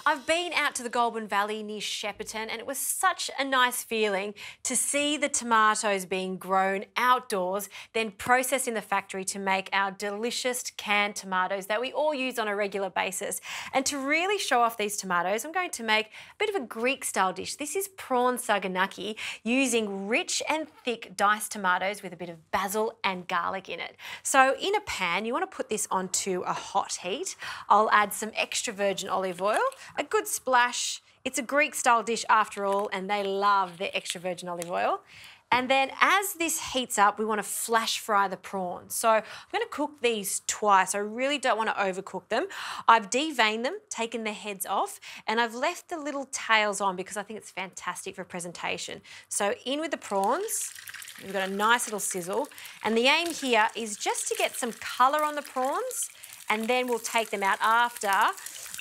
I've been out to the Goulburn Valley near Shepparton, and it was such a nice feeling to see the tomatoes being grown outdoors, then processed in the factory to make our delicious canned tomatoes that we all use on a regular basis. And to really show off these tomatoes, I'm going to make a bit of a Greek-style dish. This is prawn Saganaki, using rich and thick diced tomatoes with a bit of basil and garlic in it. So in a pan, you want to put this onto a hot heat. I'll add some extra virgin olive oil, a good splash. It's a Greek-style dish after all, and they love their extra virgin olive oil. And then as this heats up, we want to flash fry the prawns. So I'm going to cook these twice. I really don't want to overcook them. I've deveined them, taken the heads off, and I've left the little tails on because I think it's fantastic for presentation. So in with the prawns. We've got a nice little sizzle. And the aim here is just to get some colour on the prawns, and then we'll take them out after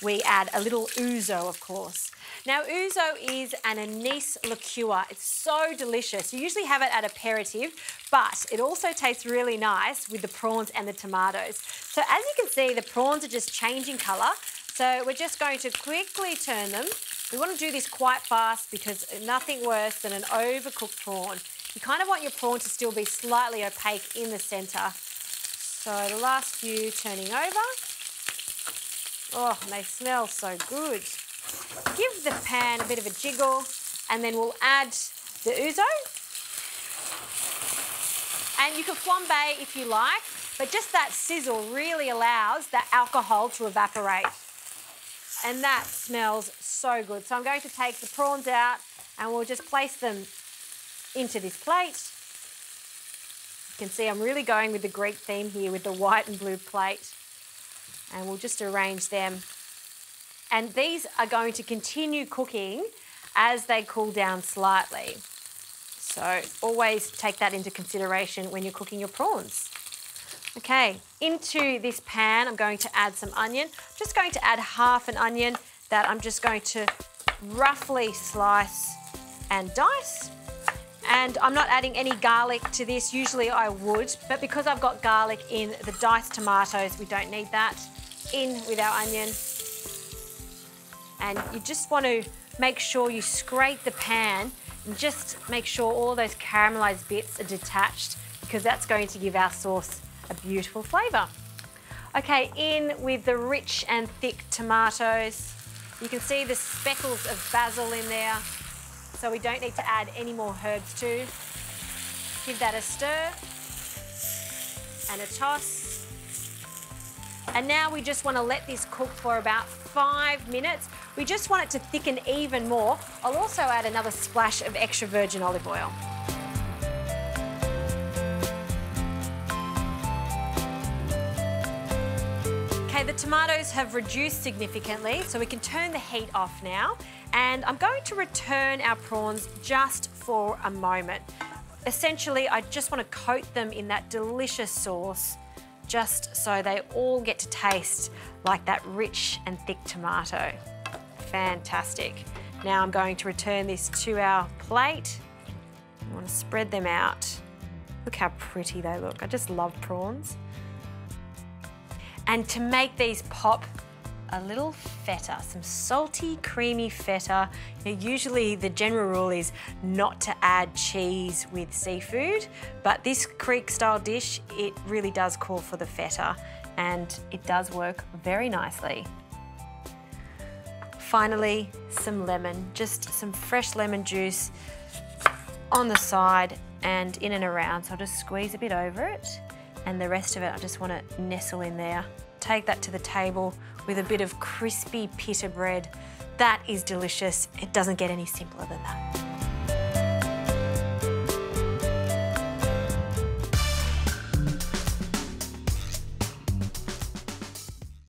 we add a little ouzo, of course. Now, ouzo is an anise liqueur. It's so delicious. You usually have it at aperitif, but it also tastes really nice with the prawns and the tomatoes. So as you can see, the prawns are just changing colour. So we're just going to quickly turn them. We want to do this quite fast because nothing worse than an overcooked prawn. You kind of want your prawn to still be slightly opaque in the centre. So the last few turning over. Oh, and they smell so good. Give the pan a bit of a jiggle, and then we'll add the ouzo. And you can flambe if you like, but just that sizzle really allows that alcohol to evaporate. And that smells so good. So I'm going to take the prawns out, and we'll just place them into this plate. You can see I'm really going with the Greek theme here with the white and blue plate. And we'll just arrange them. And these are going to continue cooking as they cool down slightly. So always take that into consideration when you're cooking your prawns. Okay, into this pan, I'm going to add some onion. I'm just going to add half an onion that I'm just going to roughly slice and dice. And I'm not adding any garlic to this. Usually I would, but because I've got garlic in the diced tomatoes, we don't need that. In with our onion. And you just want to make sure you scrape the pan and just make sure all those caramelised bits are detached, because that's going to give our sauce a beautiful flavour. Okay, in with the rich and thick tomatoes. You can see the speckles of basil in there, so we don't need to add any more herbs too. Give that a stir and a toss. And now we just want to let this cook for about 5 minutes. We just want it to thicken even more. I'll also add another splash of extra virgin olive oil. Okay, the tomatoes have reduced significantly, so we can turn the heat off now. And I'm going to return our prawns just for a moment. Essentially, I just want to coat them in that delicious sauce, just so they all get to taste like that rich and thick tomato. Fantastic. Now I'm going to return this to our plate. I want to spread them out. Look how pretty they look. I just love prawns. And to make these pop, a little feta, some salty, creamy feta. You know, usually the general rule is not to add cheese with seafood, but this Greek-style dish, it really does call for the feta, and it does work very nicely. Finally, some lemon, just some fresh lemon juice on the side and in and around. So I'll just squeeze a bit over it, and the rest of it I just want to nestle in there. Take that to the table with a bit of crispy pita bread. That is delicious. It doesn't get any simpler than that.